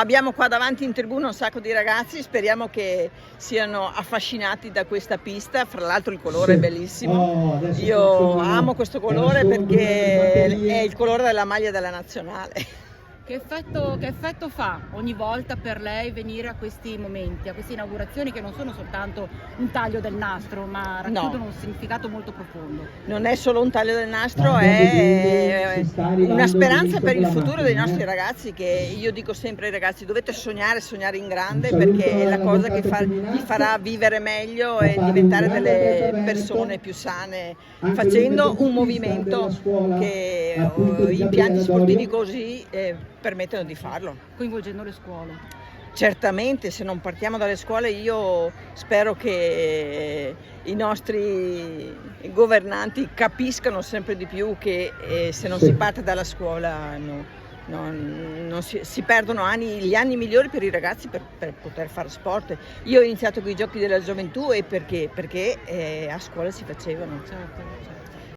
abbiamo qua davanti in tribuna un sacco di ragazzi, speriamo che siano affascinati da questa pista, fra l'altro il colore è bellissimo, io amo questo colore perché è il colore della maglia della nazionale. Che effetto fa ogni volta per lei venire a questi momenti, a queste inaugurazioni che non sono soltanto un taglio del nastro, ma racchiudono un significato molto profondo? Non è solo un taglio del nastro, è una speranza per il futuro dei nostri ragazzi, che io dico sempre ai ragazzi: dovete sognare in grande, perché è la cosa che vi farà vivere meglio e diventare delle persone più sane, facendo un movimento che impianti sportivi così permettono di farlo. Coinvolgendo le scuole. Certamente, se non partiamo dalle scuole, io spero che i nostri governanti capiscano sempre di più che se non si parte dalla scuola si perdono gli anni migliori per i ragazzi per poter fare sport. Io ho iniziato con i giochi della gioventù perché a scuola si facevano. Certo.